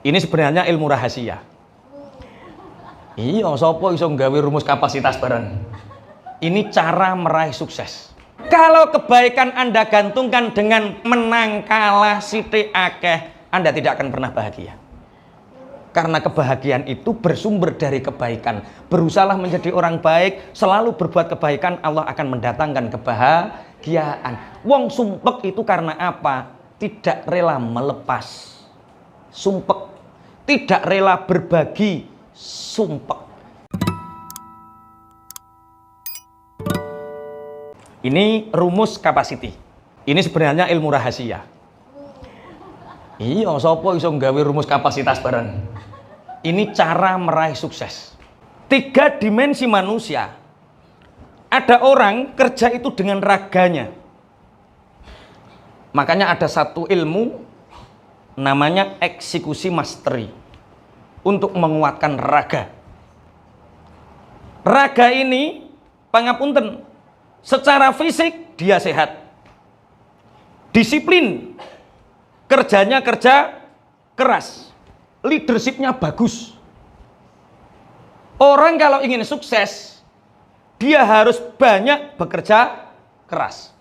Ini sebenarnya ilmu rahasia. Iya, sapa iso nggawe rumus kapasitas bareng. Ini cara meraih sukses. Kalau kebaikan Anda gantungkan dengan menang kalah sithik akeh, Anda tidak akan pernah bahagia. Karena kebahagiaan itu bersumber dari kebaikan. Berusahalah menjadi orang baik, selalu berbuat kebaikan, Allah akan mendatangkan kebahagiaan. Wong sumpek itu karena apa? Tidak rela melepas. Sumpek. Tidak rela berbagi. Sumpek. Ini rumus capacity. Ini sebenarnya ilmu rahasia. Iya, sapa iso nggawe rumus kapasitas bareng. Ini cara meraih sukses. 3 dimensi manusia. Ada orang kerja itu dengan raganya. Makanya ada satu ilmu namanya eksekusi mastery untuk menguatkan raga. Raga ini pangapunten, secara fisik dia sehat, disiplin, kerjanya kerja keras, leadershipnya bagus. Orang kalau ingin sukses, dia harus banyak bekerja keras.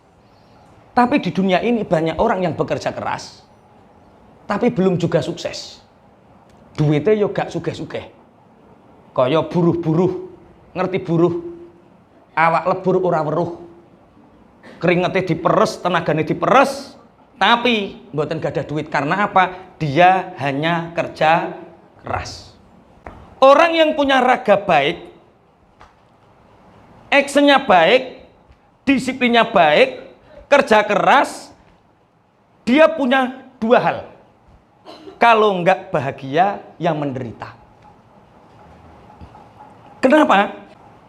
Tapi di dunia ini banyak orang yang bekerja keras, tapi belum juga sukses. Duitnya yo gak sugih-sugih. Kaya buruh-buruh, ngerti buruh? Awak lebur ora weruh. Keringetnya diperes, tenaganya diperes, tapi mboten gak ada duit. Karena apa? Dia hanya kerja keras. Orang yang punya raga baik, actionnya baik, disiplinnya baik, kerja keras, dia punya 2 hal. Kalau enggak bahagia, yang menderita. Kenapa?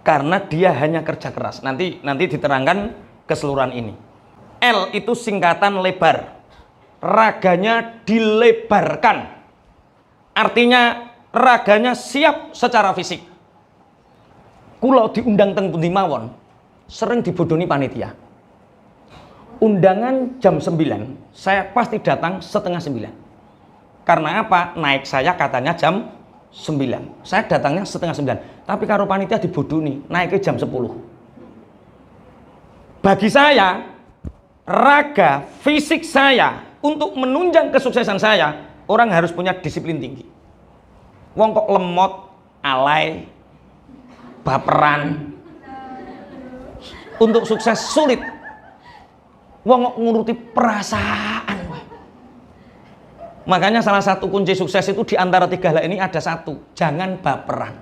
Karena dia hanya kerja keras. Nanti diterangkan keseluruhan ini. L itu singkatan lebar. Raganya dilebarkan. Artinya raganya siap secara fisik. Kulo diundang teng pundi mawon, sering dibodoni panitia. Undangan jam 9, saya pasti datang setengah 9. Karena apa? Naik saya katanya jam 9. Saya datangnya setengah 9. Tapi karo panitia dibodoni, naiknya jam 10. Bagi saya, raga, fisik saya, untuk menunjang kesuksesan saya, orang harus punya disiplin tinggi. Wong kok lemot, alay, baperan, untuk sukses sulit. Wong kok nguruti perasaan. Makanya salah satu kunci sukses itu di antara 3 hal ini ada 1, jangan baperan.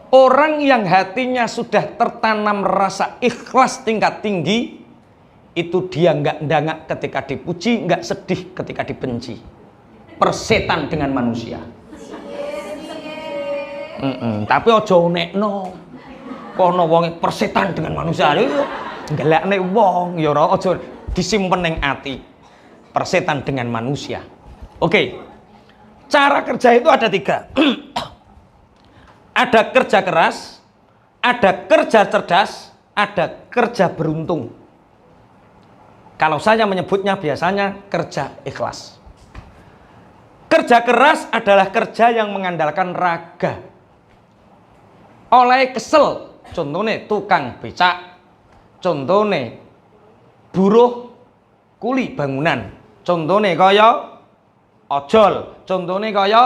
Orang yang hatinya sudah tertanam rasa ikhlas tingkat tinggi, itu dia nggak ndangak ketika dipuji, nggak sedih ketika dibenci. Persetan dengan manusia. Tapi ojo nekno, kono wonge persetan dengan manusia. Ngelakne wong ya ora, aja disimpen ning ati. Persetan dengan manusia. Oke. Cara kerja itu ada 3. Ada kerja keras, ada kerja cerdas, ada kerja beruntung. Kalau saya menyebutnya biasanya kerja ikhlas. Kerja keras adalah kerja yang mengandalkan raga. Oleh kesel, contohnya tukang becak, contohnya buruh kuli bangunan, contohnya kaya ojol, contohnya kaya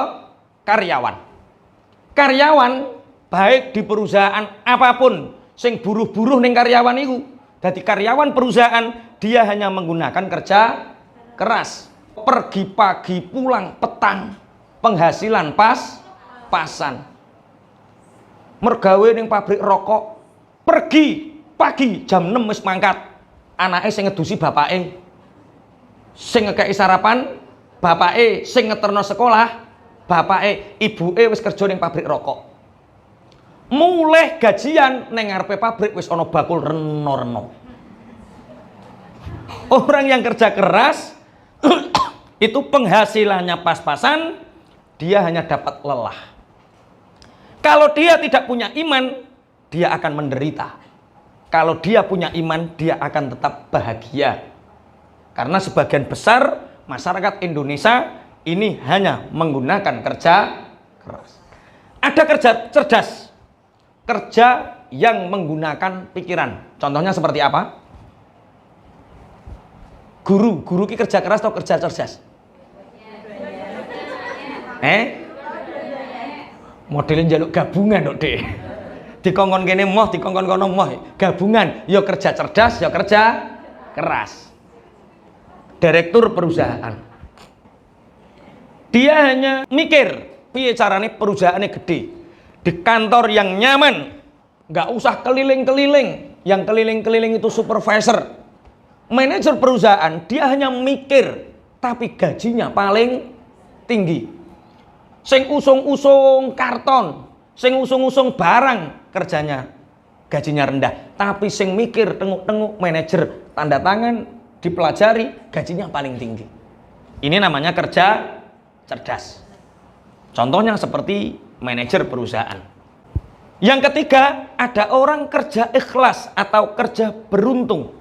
karyawan. Karyawan baik di perusahaan apapun, sing buruh-buruh ning karyawan itu. Jadi karyawan perusahaan dia hanya menggunakan kerja keras. Pergi pagi pulang petang, penghasilan pas-pasan. Mergawe ning pabrik rokok, pergi pagi jam 6 wis mangkat, anake sing ngedusi bapake, sing ngekeki sarapan bapake, sing ngeterno sekolah bapake, ibuke wis kerja ning pabrik rokok. Mulai gajian ning ngarepe pabrik wis ana bakul reno-reno. Orang yang kerja keras itu penghasilannya pas-pasan, dia hanya dapat lelah. Kalau dia tidak punya iman, dia akan menderita. Kalau dia punya iman, dia akan tetap bahagia. Karena sebagian besar masyarakat Indonesia ini hanya menggunakan kerja keras. Ada kerja cerdas, kerja yang menggunakan pikiran. Contohnya seperti apa? Guru ki kerja keras atau kerja cerdas? Modelin jaluk gabungan dok deh. Dikongkon kene moh, dikongkon kono moh. Gabungan, yo kerja cerdas, yo kerja keras. Direktur perusahaan. Dia hanya mikir, piye carane perusahaannya gede. Di kantor yang nyaman, nggak usah keliling-keliling. Yang keliling-keliling itu supervisor. Manajer perusahaan, dia hanya mikir, tapi gajinya paling tinggi. Sing usung-usung karton, sing usung-usung barang, kerjanya gajinya rendah. Tapi sing mikir tenguk-tenguk manajer, tanda tangan, dipelajari, gajinya paling tinggi. Ini namanya kerja cerdas. Contohnya seperti manajer perusahaan. Yang ketiga, ada orang kerja ikhlas atau kerja beruntung.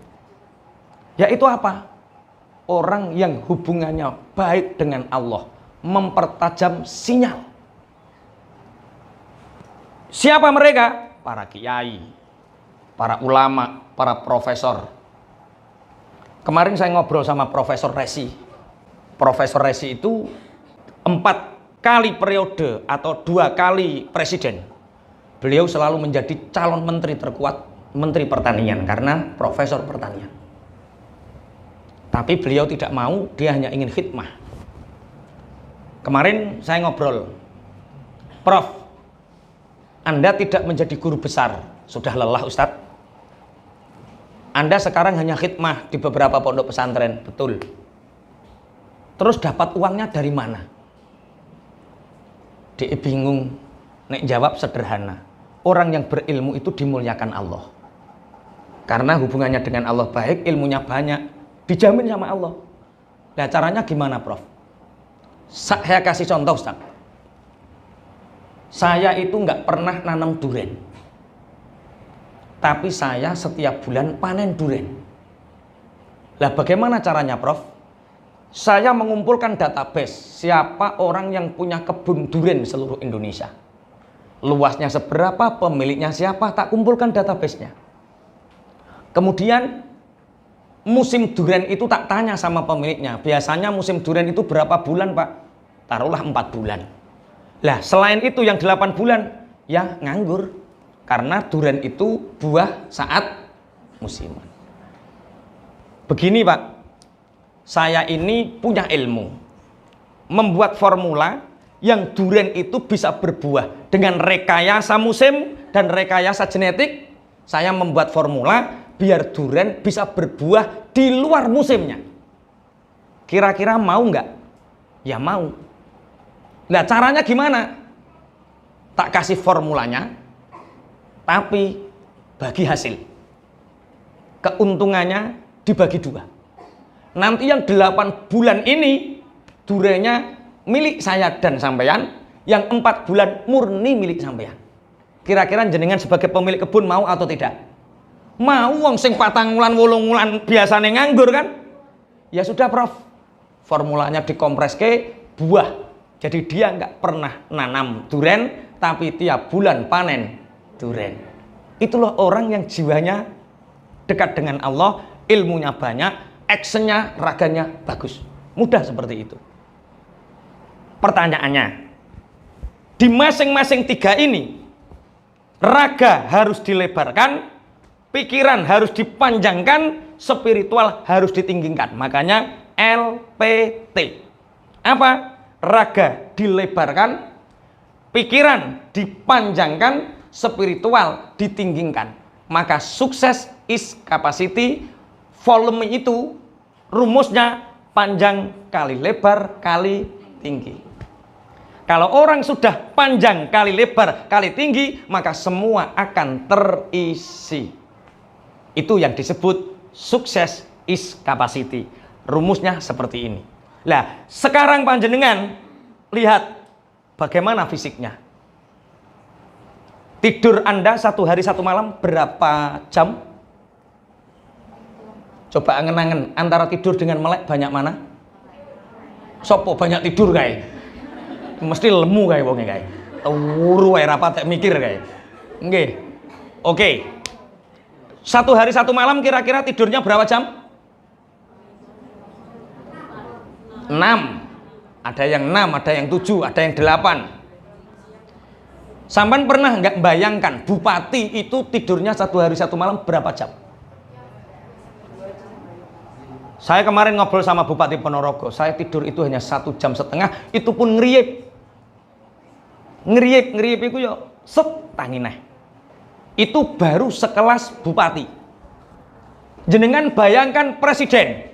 Yaitu apa? Orang yang hubungannya baik dengan Allah, mempertajam sinyal. Siapa mereka? Para kiai, para ulama, para profesor. Kemarin saya ngobrol sama Profesor Resi. Profesor Resi itu 4 kali periode atau 2 kali presiden. Beliau selalu menjadi calon menteri terkuat, menteri pertanian, karena profesor pertanian. Tapi beliau tidak mau, dia hanya ingin khidmah. Kemarin saya ngobrol, Prof, Anda tidak menjadi guru besar, sudah lelah Ustadz. Anda sekarang hanya khidmah di beberapa pondok pesantren, betul. Terus dapat uangnya dari mana? Dia bingung, nek jawab sederhana. Orang yang berilmu itu dimuliakan Allah. Karena hubungannya dengan Allah baik, ilmunya banyak, dijamin sama Allah. Nah caranya gimana Prof? Saya kasih contoh Ustaz. Saya itu nggak pernah nanam duren. Tapi saya setiap bulan panen duren. Lah bagaimana caranya Prof? Saya mengumpulkan database siapa orang yang punya kebun duren seluruh Indonesia. Luasnya seberapa, pemiliknya siapa, tak kumpulkan databasenya. Kemudian musim durian itu tak tanya sama pemiliknya. Biasanya musim durian itu berapa bulan Pak? Taruhlah 4 bulan. Lah selain itu yang 8 bulan ya nganggur. Karena durian itu buah saat musiman. Begini Pak, saya ini punya ilmu. Membuat formula yang durian itu bisa berbuah. Dengan rekayasa musim dan rekayasa genetik, saya membuat formula biar durian bisa berbuah di luar musimnya. Kira-kira mau nggak? Ya mau. Nah caranya gimana? Tak kasih formulanya, tapi bagi hasil. Keuntungannya dibagi 2. Nanti yang 8 bulan ini duriannya milik saya dan sampean, yang 4 bulan murni milik sampean. Kira-kira jenengan sebagai pemilik kebun mau atau tidak? Mau, wong sing 4 wulan 8 wulan biasanya nganggur kan? Ya sudah Prof, formulanya dikompres ke buah. Jadi dia nggak pernah nanam duren, tapi tiap bulan panen duren. Itulah orang yang jiwanya dekat dengan Allah, ilmunya banyak, actionnya, raganya bagus. Mudah seperti itu. Pertanyaannya, di masing-masing 3 ini, raga harus dilebarkan, pikiran harus dipanjangkan, spiritual harus ditinggikan. Makanya LPT. Apa? Raga dilebarkan, pikiran dipanjangkan, spiritual ditinggikan. Maka sukses is capacity. Volume itu rumusnya panjang kali lebar kali tinggi. Kalau orang sudah panjang kali lebar kali tinggi, maka semua akan terisi. Itu yang disebut sukses is capacity. Rumusnya seperti ini. Nah, sekarang panjenengan lihat bagaimana fisiknya. Tidur Anda 1 hari 1 malam berapa jam? Coba angen-angen antara tidur dengan melek banyak mana? Sopo banyak tidur kae. Mesti lemu kae wonge kae. Turu wae ra patek mikir kae. Nggih. Oke. Satu hari satu malam kira-kira tidurnya berapa jam? 6. Ada yang 6, ada yang 7, ada yang 8. Sampean pernah nggak bayangkan bupati itu tidurnya satu hari satu malam berapa jam? Saya kemarin ngobrol sama Bupati Ponorogo, saya tidur itu hanya 1,5 jam, itu pun ngeriyep. Ngeriyep itu ya set tangineh. Itu baru sekelas bupati. Jenengan bayangkan presiden.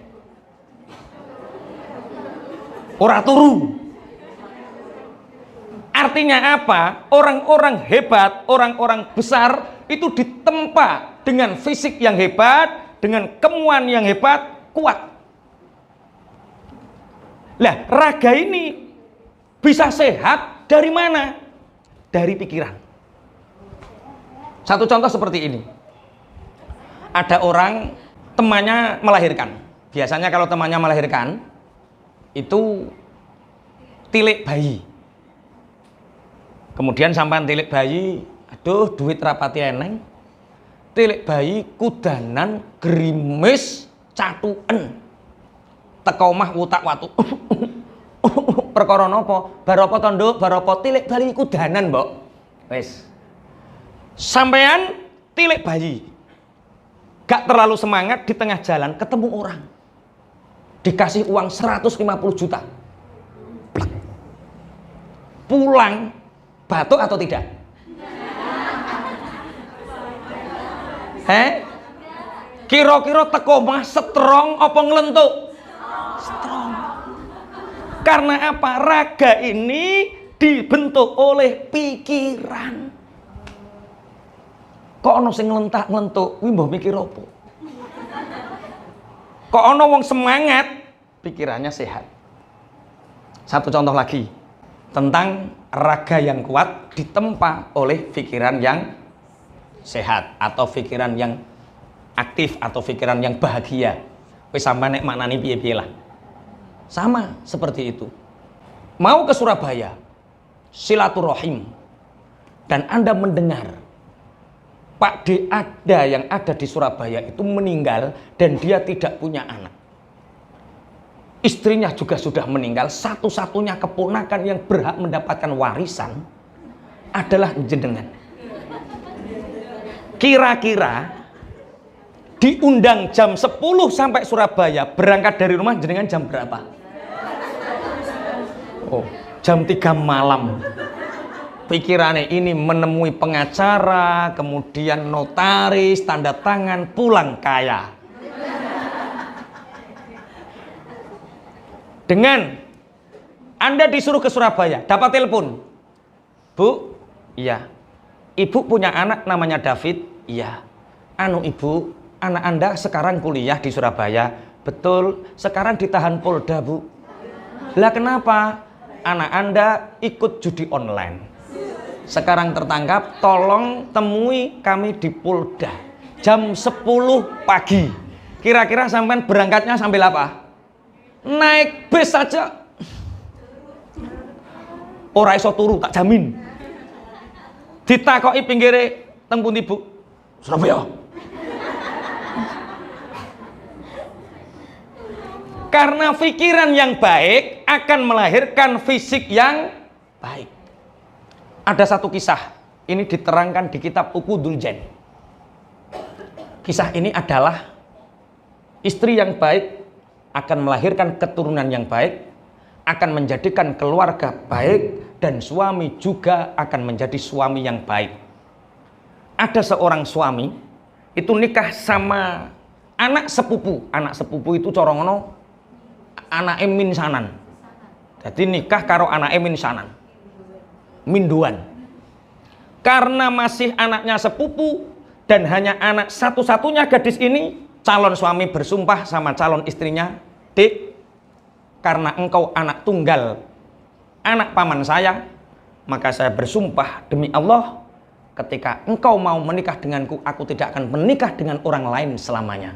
Ora turu. Artinya apa? Orang-orang hebat, orang-orang besar itu ditempa dengan fisik yang hebat, dengan kemuan yang hebat, kuat. Lah, raga ini bisa sehat dari mana? Dari pikiran. Satu contoh seperti ini. Ada orang temannya melahirkan. Biasanya kalau temannya melahirkan itu tilik bayi. Kemudian sampean tilik bayi, aduh duit rapati eneng. Tilik bayi kudanan gerimis catuen. Teko omah wutak watu. Perkara napa? Bar apa to, Nduk? Bar apa tilik bayi kudanan, Mbok? Wis. Sampean tilik bayi. Gak terlalu semangat di tengah jalan ketemu orang. Dikasih uang 150 juta. Pulang batuk atau tidak? Kira-kira teko omah strong apa nglentuk? Strong. Karena apa? Raga ini dibentuk oleh pikiran. Kok ono sing nglentak-nglentuk, kuwi mbah mikir apa? Kok ono wong semangat, pikirannya sehat. Satu contoh lagi tentang raga yang kuat ditempa oleh pikiran yang sehat atau pikiran yang aktif atau pikiran yang bahagia. Wis sampeyan nek maknani piye-piye lah. Sama seperti itu. Mau ke Surabaya, silaturahim, dan Anda mendengar Pak D ada yang ada di Surabaya itu meninggal dan dia tidak punya anak. Istrinya juga sudah meninggal, satu-satunya keponakan yang berhak mendapatkan warisan adalah jenengan. Kira-kira diundang jam 10 sampai Surabaya, berangkat dari rumah jenengan jam berapa? Oh, jam 3 malam. Pikirannya ini menemui pengacara, kemudian notaris, tanda tangan, pulang kaya. Dengan Anda disuruh ke Surabaya, dapat telepon. Bu, iya. Ibu punya anak namanya David, iya. Anu ibu, anak Anda sekarang kuliah di Surabaya. Betul, sekarang ditahan Polda, Bu. Lah kenapa? Anak Anda ikut judi online. Sekarang tertangkap, tolong temui kami di Polda. Jam 10 pagi. Kira-kira sampean berangkatnya sambil apa? Naik bis saja. Ora iso turu, tak jamin. Ditakoki pinggire teng pundi, Bu? Surabaya. Karena pikiran yang baik akan melahirkan fisik yang baik. Ada satu kisah, ini diterangkan di kitab Uqudul Jan. Kisah ini adalah istri yang baik akan melahirkan keturunan yang baik, akan menjadikan keluarga baik, dan suami juga akan menjadi suami yang baik. Ada seorang suami itu nikah sama anak sepupu. Anak sepupu itu corongono anak emin sanan. Jadi nikah karo anak emin sanan. Minduan. Karena masih anaknya sepupu dan hanya anak satu-satunya gadis ini, calon suami bersumpah sama calon istrinya, Dik, karena engkau anak tunggal, anak paman saya, maka saya bersumpah demi Allah, ketika engkau mau menikah denganku, aku tidak akan menikah dengan orang lain selamanya.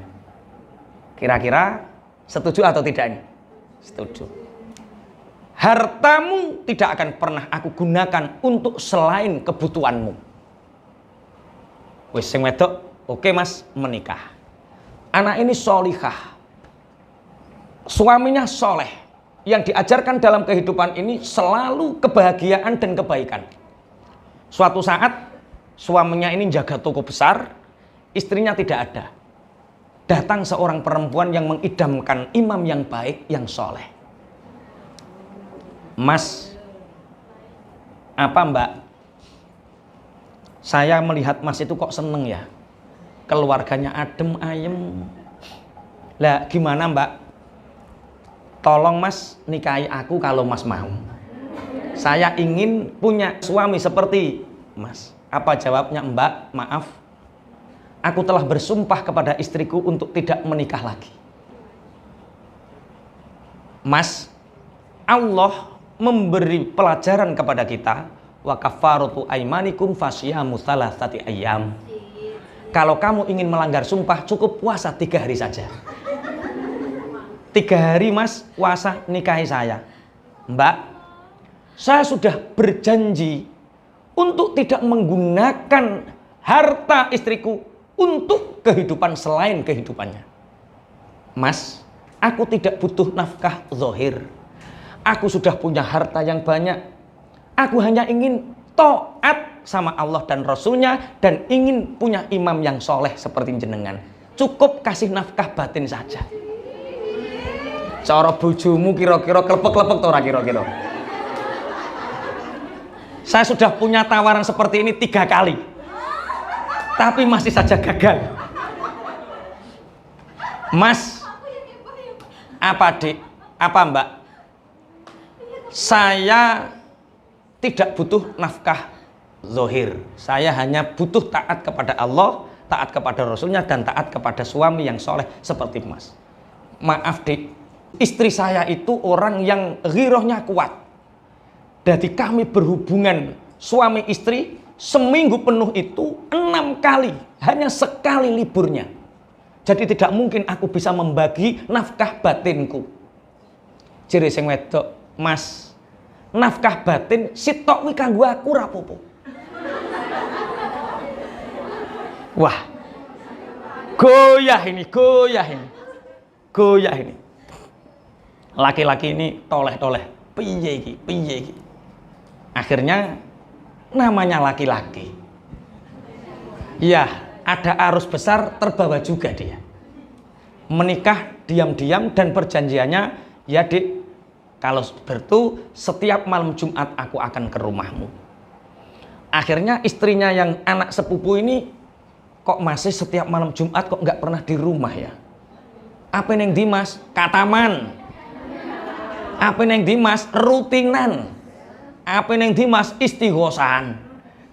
Kira-kira setuju atau tidak ini? Setuju. Hartamu tidak akan pernah aku gunakan untuk selain kebutuhanmu. Wis sing wedok, oke mas, menikah. Anak ini solihah, suaminya soleh, yang diajarkan dalam kehidupan ini selalu kebahagiaan dan kebaikan. Suatu saat suaminya ini jaga toko besar, istrinya tidak ada. Datang seorang perempuan yang mengidamkan imam yang baik, yang soleh. Mas, apa mbak? Saya melihat mas itu kok seneng ya, keluarganya adem ayem. Lah gimana mbak? Tolong mas nikahi aku kalau mas mau. Saya ingin punya suami seperti mas. Apa jawabnya mbak? Maaf, aku telah bersumpah kepada istriku untuk tidak menikah lagi. Mas, Allah memberi pelajaran kepada kita, wa kafaratu aimanikum fasyamu thalathati ayyam. Kalau kamu ingin melanggar sumpah, cukup puasa 3 hari saja. 3 hari mas, puasa nikahi saya. Mbak, saya sudah berjanji untuk tidak menggunakan harta istriku untuk kehidupan selain kehidupannya. Mas, aku tidak butuh nafkah zahir. Aku sudah punya harta yang banyak. Aku hanya ingin taat sama Allah dan Rasulnya, dan ingin punya imam yang soleh seperti jenengan. Cukup kasih nafkah batin saja. Cara bojomu kira-kira klepek-klepek tora kira-kira. Saya sudah punya tawaran seperti ini 3 kali, tapi masih saja gagal. Mas, apa dek? Apa mbak? Saya tidak butuh nafkah zahir. Saya hanya butuh taat kepada Allah, taat kepada Rasulnya, dan taat kepada suami yang soleh seperti mas. Maaf dek, istri saya itu orang yang ghirohnya kuat. Jadi kami berhubungan suami istri seminggu penuh itu 6 kali, hanya sekali liburnya. Jadi tidak mungkin aku bisa membagi nafkah batinku. Jere sing wedok, mas, nafkah batin sitok wi kanggo aku ra apa-apa. Wah, goyah ini, goyah ini, goyah ini. Laki-laki ini toleh-toleh, piye iki, piye iki. Akhirnya namanya laki-laki. Ya, ada arus besar terbawa juga dia. Menikah diam-diam dan perjanjiannya, ya dik, kalau bertu setiap malam Jumat aku akan ke rumahmu. Akhirnya istrinya yang anak sepupu ini kok masih setiap malam Jumat kok nggak pernah di rumah ya. Apa neng Dimas? Kataman. Apa neng Dimas? Rutinan. Apa neng Dimas? Istighosan.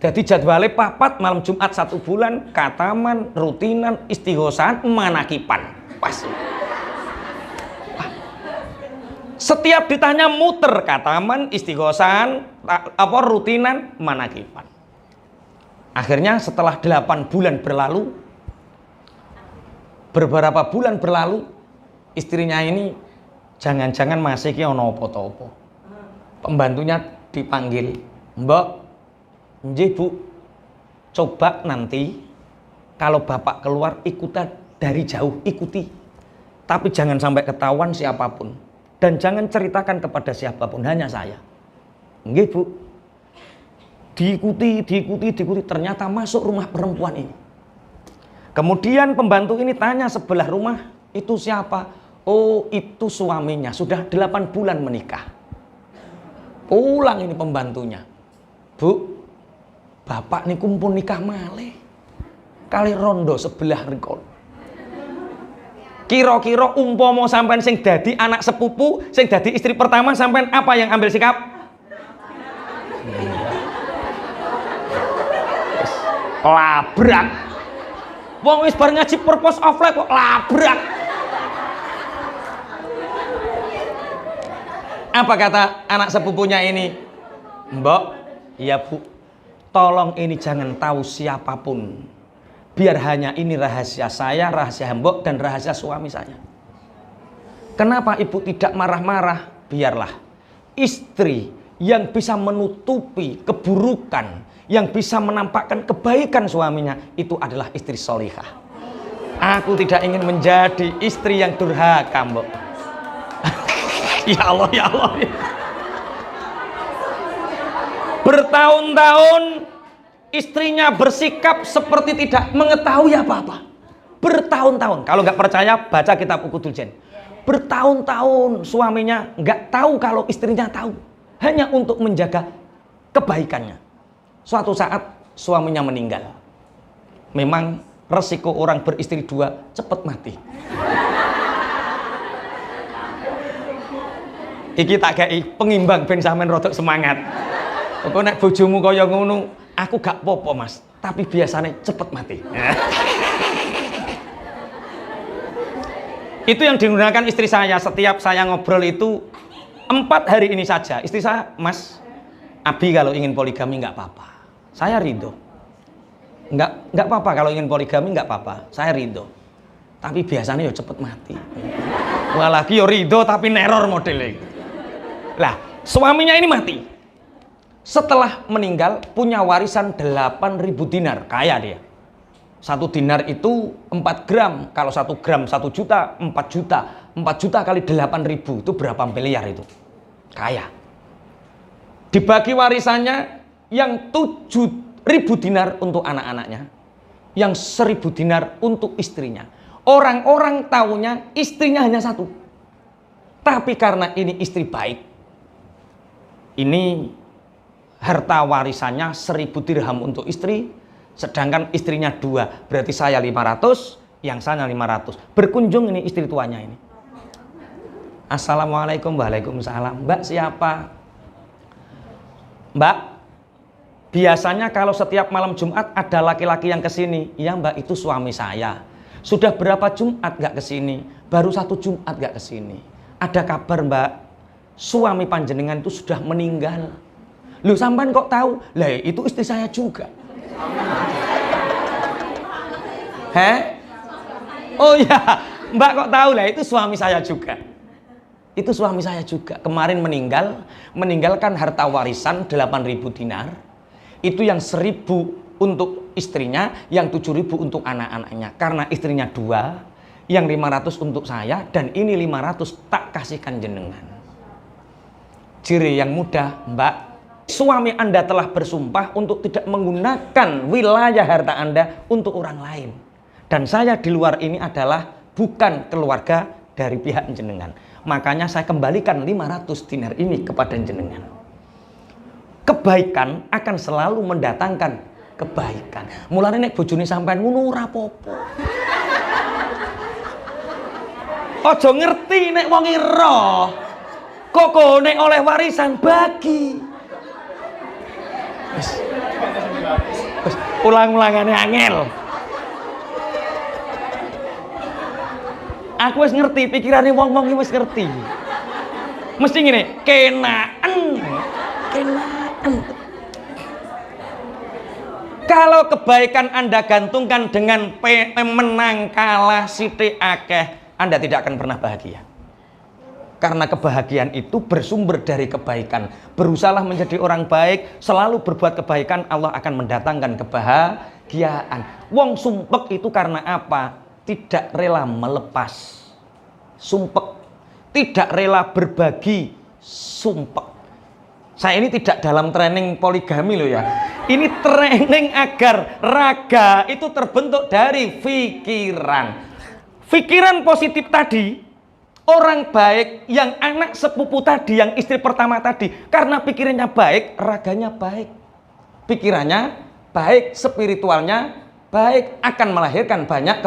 Jadi jadwalnya papat malam Jumat 1 bulan, kataman, rutinan, istighosan, manakipan. Pas. Setiap ditanya muter, kataman, istighosan, apa rutinan, manakipan. Akhirnya setelah 8 bulan berlalu, beberapa bulan berlalu, istrinya ini jangan-jangan masih ki ono apa-apa. Pembantunya dipanggil, Mbak, nggih Bu, coba nanti kalau Bapak keluar ikutan dari jauh, ikuti. Tapi jangan sampai ketahuan siapapun. Dan jangan ceritakan kepada siapapun, hanya saya. Nggih Bu. Diikuti, ternyata masuk rumah perempuan ini. Kemudian pembantu ini tanya sebelah rumah, itu siapa? Oh, itu suaminya, sudah 8 bulan menikah. Pulang ini pembantunya. Bu, Bapak ini kumpul nikah malih. Kali rondo sebelah rikon. Kira-kira umpama sampean sing dadi anak sepupu, sing dadi istri pertama, sampean apa yang ambil sikap? Labrak. Wong wis bar ngaji purpose of life kok labrak. Apa kata anak sepupunya ini? Mbok, iya Bu, tolong ini jangan tahu siapapun. Biar hanya ini rahasia saya, rahasia mbok, dan rahasia suami saya. Kenapa ibu tidak marah-marah? Biarlah istri yang bisa menutupi keburukan, yang bisa menampakkan kebaikan suaminya, itu adalah istri solihah. Aku tidak ingin menjadi istri yang durhaka, Mbok. Ya Allah, ya Allah. Bertahun-tahun istrinya bersikap seperti tidak mengetahui apa-apa. Bertahun-tahun. Kalau nggak percaya, baca kitab Ukudul Jen. Bertahun-tahun suaminya nggak tahu kalau istrinya tahu, hanya untuk menjaga kebaikannya. Suatu saat suaminya meninggal. Memang resiko orang beristri dua cepat mati. Iki tak kei pengimbang ben sampean rodok semangat. Kok nek bojomu kaya ngono, aku gak popo Mas, tapi biasanya cepet mati. Itu yang digunakan istri saya setiap saya ngobrol itu 4 hari ini saja. Istri saya, Mas, Abi kalau ingin poligami nggak apa-apa, saya ridho. Nggak apa-apa kalau ingin poligami, nggak apa-apa, saya ridho. Tapi biasanya ya cepet mati. Walagi ya ridho tapi neror modelnya. Lah, suaminya ini mati. Setelah meninggal punya warisan 8.000 dinar, kaya dia. 1 dinar itu 4 gram, kalau 1 gram 1 juta, 4 juta. 4 juta kali 8.000 itu berapa miliar itu? Kaya. Dibagi warisannya, yang 7.000 dinar untuk anak-anaknya, yang 1.000 dinar untuk istrinya. Orang-orang taunya istrinya hanya 1. Tapi karena ini istri baik, ini harta warisannya 1.000 dirham untuk istri, sedangkan istrinya 2, berarti saya 500, yang sana 500. Berkunjung ini istri tuanya ini. Assalamualaikum. Waalaikumsalam. Mbak siapa? Mbak, biasanya kalau setiap malam Jumat ada laki-laki yang kesini. Iya Mbak, itu suami saya. Sudah berapa Jumat gak kesini? Baru 1 Jumat gak kesini. Ada kabar Mbak, suami panjenengan itu sudah meninggal. Loh sampean kok tahu? Lah itu istri saya juga. Heh? Oh ya, Mbak kok tahu? Lah itu suami saya juga. Itu suami saya juga. Kemarin meninggalkan harta warisan 8.000 dinar. Itu yang 1.000 untuk istrinya, yang 7.000 untuk anak-anaknya. Karena istrinya 2, yang 500 untuk saya, dan ini 500 tak kasihkan jenengan. Ciri yang mudah, Mbak. Suami Anda telah bersumpah untuk tidak menggunakan wilayah harta Anda untuk orang lain. Dan saya di luar ini adalah bukan keluarga dari pihak jenengan. Makanya saya kembalikan 500 dinar ini kepada jenengan. Kebaikan akan selalu mendatangkan kebaikan. Mulane nek bojone sampean ngono ora apa-apa. Aja ngerti nek wong ira. Kok nek oleh warisan bagi. Ulang-ulangannya angel. Aku wis ngerti pikirane wong-wong iki wis ngerti. Mesti ngene, kenaan. Kalau kebaikan Anda gantungkan dengan menang kalah sithik akeh, Anda tidak akan pernah bahagia. Karena kebahagiaan itu bersumber dari kebaikan. Berusahalah menjadi orang baik, selalu berbuat kebaikan, Allah akan mendatangkan kebahagiaan. Wong sumpek itu karena apa? Tidak rela melepas. Sumpek. Tidak rela berbagi. Sumpek. Saya ini tidak dalam training poligami loh ya. Ini training agar raga itu terbentuk dari pikiran. Pikiran positif tadi. Orang baik, yang anak sepupu tadi, yang istri pertama tadi, karena pikirannya baik, raganya baik. Pikirannya baik, spiritualnya baik, akan melahirkan banyak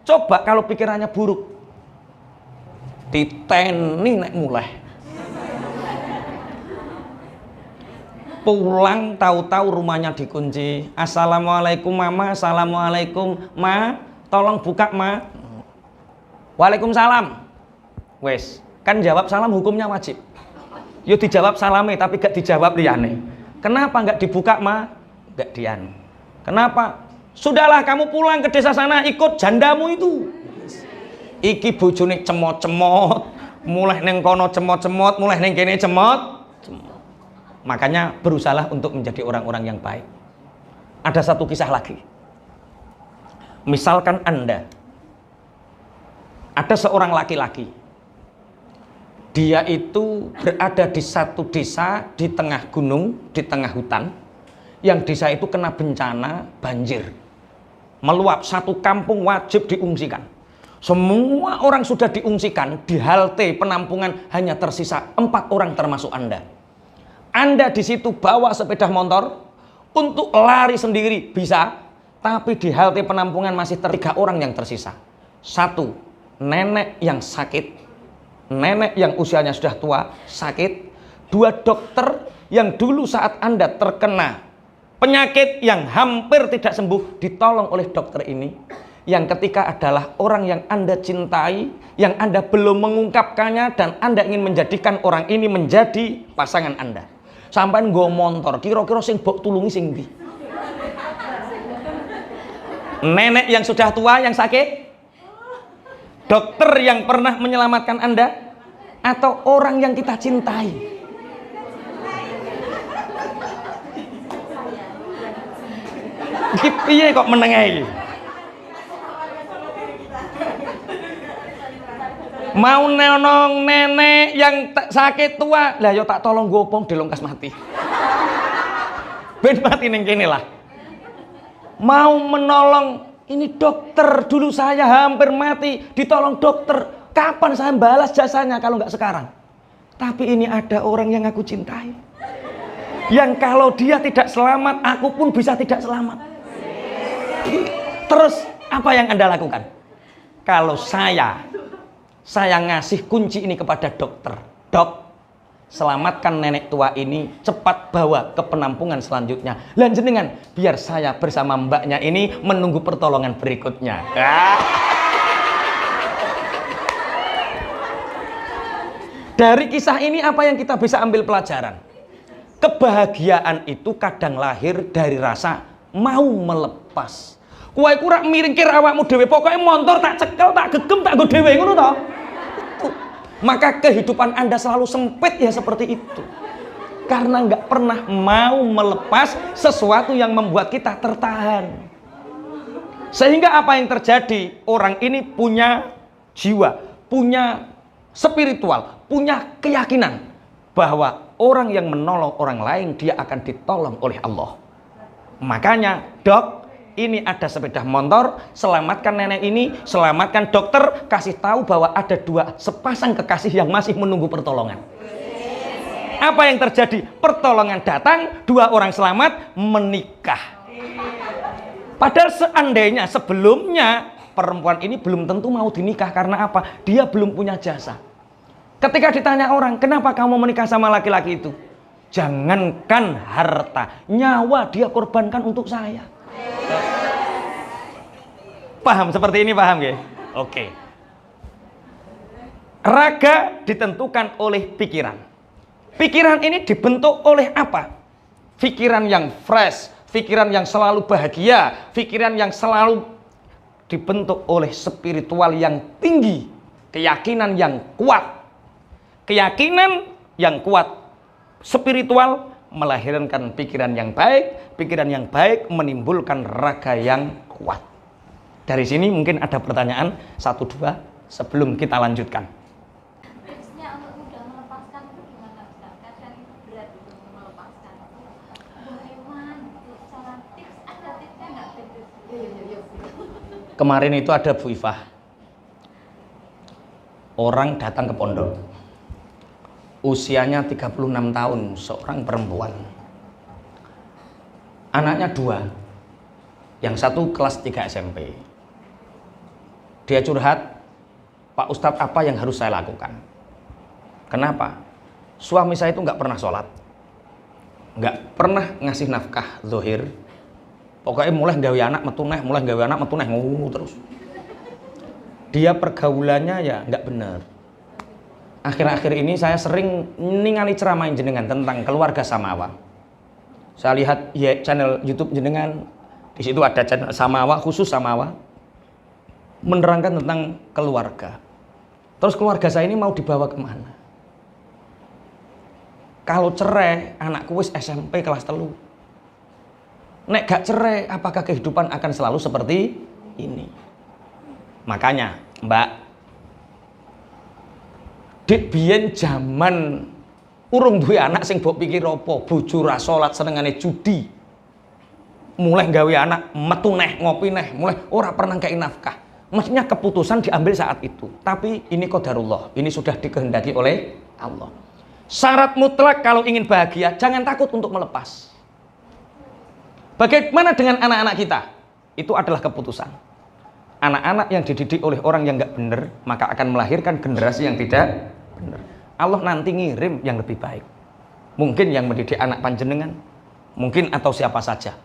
Coba kalau pikirannya buruk, diteni nek mulai. Pulang tahu-tahu rumahnya dikunci. Assalamualaikum mama, assalamualaikum ma, tolong buka ma. Waalaikumsalam. Wes, kan jawab salam hukumnya wajib. Yo dijawab salame tapi gak dijawab liyane. Kenapa gak dibuka ma? Gak dian. Kenapa? Sudahlah kamu pulang ke desa sana ikut jandamu itu. Iki bojone cemot-cemot, mulai neng kono cemot-cemot, mulai neng kene cemot. Makanya berusahalah untuk menjadi orang-orang yang baik. Ada satu kisah lagi. Misalkan Anda ada seorang laki-laki, dia itu berada di satu desa di tengah gunung, di tengah hutan. Yang desa itu kena bencana banjir, meluap, satu kampung wajib diungsikan. Semua orang sudah diungsikan, di halte penampungan hanya tersisa 4 orang termasuk Anda. Anda di situ bawa sepeda motor untuk lari sendiri bisa, tapi di halte penampungan masih 3 orang yang tersisa. 1, nenek yang sakit, nenek yang usianya sudah tua, sakit. 2, dokter yang dulu saat Anda terkena penyakit yang hampir tidak sembuh, ditolong oleh dokter ini. Yang ketiga adalah orang yang Anda cintai, yang Anda belum mengungkapkannya, dan Anda ingin menjadikan orang ini menjadi pasangan Anda. Sampai nggo montor, kira-kira sing mbok tulungi sing ndi? Nenek yang sudah tua, yang sakit? Dokter yang pernah menyelamatkan Anda? Atau orang yang kita cintai? Piye kok menengahi? Mau nenong nenek yang sakit tua, lah yo tak tolong gopong dilongkas mati. Ben mati ning kene lah. Mau menolong, ini dokter, dulu saya hampir mati, ditolong dokter. Kapan saya balas jasanya kalau nggak sekarang? Tapi ini ada orang yang aku cintai, yang kalau dia tidak selamat, aku pun bisa tidak selamat. Terus apa yang Anda lakukan? Kalau saya ngasih kunci ini kepada dokter. Dok, selamatkan nenek tua ini, cepat bawa ke penampungan selanjutnya. Lanjenengan, biar saya bersama mbaknya ini menunggu pertolongan berikutnya. Dari kisah ini apa yang kita bisa ambil pelajaran? Kebahagiaan itu kadang lahir dari rasa mau melepas. Kowe kurang miringkir awakmu dhewe, pokoknya motor tak cekel, tak gegem, tak go dhewe, ngono toh. Maka kehidupan Anda selalu sempit ya seperti itu. Karena nggak pernah mau melepas sesuatu yang membuat kita tertahan. Sehingga apa yang terjadi? Orang ini punya jiwa, punya spiritual, punya keyakinan bahwa orang yang menolong orang lain, dia akan ditolong oleh Allah. Makanya, Dok, ini ada sepeda motor, selamatkan nenek ini, selamatkan dokter, kasih tahu bahwa ada 2 sepasang kekasih yang masih menunggu pertolongan. Apa yang terjadi? Pertolongan datang, 2 orang selamat, menikah. Padahal seandainya sebelumnya perempuan ini belum tentu mau dinikah. Karena apa? Dia belum punya jasa. Ketika ditanya orang, kenapa kamu menikah sama laki-laki itu? Jangankan harta, nyawa dia korbankan untuk saya. Paham seperti ini, paham ya? Oke. Raga ditentukan oleh pikiran. Pikiran ini dibentuk oleh apa? Pikiran yang fresh, pikiran yang selalu bahagia, pikiran yang selalu dibentuk oleh spiritual yang tinggi, keyakinan yang kuat. Keyakinan yang kuat, spiritual melahirkan pikiran yang baik menimbulkan raga yang kuat. Dari sini mungkin ada pertanyaan 1-2 sebelum kita lanjutkan. Tipsnya untuk mudah melepaskan itu gimana, Ustaz? Kadang itu berat untuk melepaskan. Hewan, cara tips, ada tipsnya nggak? Kemarin itu ada Bu Ifah, orang datang ke pondok, usianya 36 tahun, seorang perempuan. Anaknya 2, yang satu kelas 3 SMP. Dia curhat, Pak Ustadz, apa yang harus saya lakukan? Kenapa? Suami saya itu nggak pernah sholat, nggak pernah ngasih nafkah zahir. Pokoknya mulai gawe anak metuneh, ngomong terus. Dia pergaulannya ya nggak benar. Akhir-akhir ini saya sering ningali ceramah jenengan tentang keluarga samawa. Saya lihat ya channel YouTube jenengan, di situ ada channel samawa, khusus samawa. menerangkan tentang keluarga. Terus keluarga saya ini mau dibawa kemana? Kalau cerai, anakku wis SMP kelas 3. Nek gak cerai, apakah kehidupan akan selalu seperti ini? Makanya, Mbak, dik biyen zaman urung duwe anak sing mbok pikir apa, bojo ra salat senengane judi. Mulai gawe anak metu neh, ngopi neh, mulai ora pernah kei nafkah. Maksudnya keputusan diambil saat itu. Tapi ini qadarullah, ini sudah dikehendaki oleh Allah. Syarat mutlak kalau ingin bahagia, jangan takut untuk melepas. Bagaimana dengan anak-anak kita? Itu adalah keputusan. Anak-anak yang dididik oleh orang yang nggak benar, maka akan melahirkan generasi yang tidak benar. Allah nanti ngirim yang lebih baik. Mungkin yang mendidik anak panjenengan, mungkin atau siapa saja.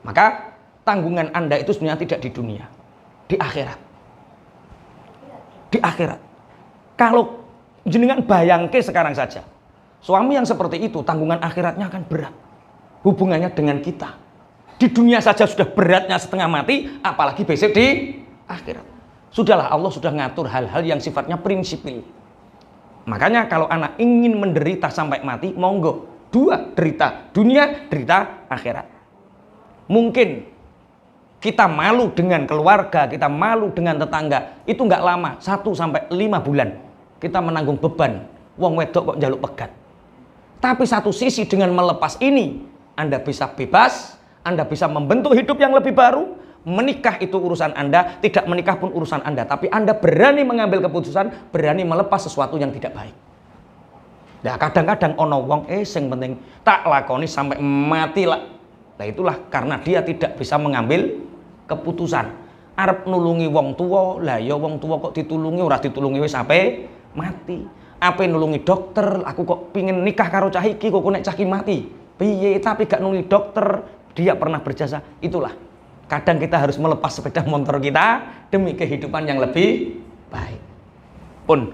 Maka tanggungan Anda itu sebenarnya tidak di dunia, di akhirat. Di akhirat. Kalau jenengan bayangke sekarang saja, suami yang seperti itu tanggungan akhiratnya akan berat. Hubungannya dengan kita. Di dunia saja sudah beratnya setengah mati, apalagi besok di akhirat. Sudahlah, Allah sudah ngatur hal-hal yang sifatnya prinsipil. Makanya kalau anak ingin menderita sampai mati, monggo. 2 derita dunia, derita akhirat. Mungkin kita malu dengan keluarga, kita malu dengan tetangga, itu nggak lama, 1 sampai 5 bulan kita menanggung beban. Wong wedok kok njaluk pegat. Tapi satu sisi dengan melepas ini, Anda bisa bebas, Anda bisa membentuk hidup yang lebih baru. Menikah itu urusan Anda, tidak menikah pun urusan Anda. Tapi Anda berani mengambil keputusan, berani melepas sesuatu yang tidak baik. Nah, kadang-kadang ono wong sing penting tak lakoni sampai mati lah. Nah, itulah karena dia tidak bisa mengambil keputusan. Arep nulungi wong tua, lah ya wong tua kok ditulungi, ora ditulungi wis sampai mati. Apa nulungi dokter, aku kok pingin nikah karo cah iki kok nek cah iki mati. Piye tapi gak nulungi dokter, dia pernah berjasa. Itulah. Kadang kita harus melepas sepeda motor kita demi kehidupan yang lebih baik. Pun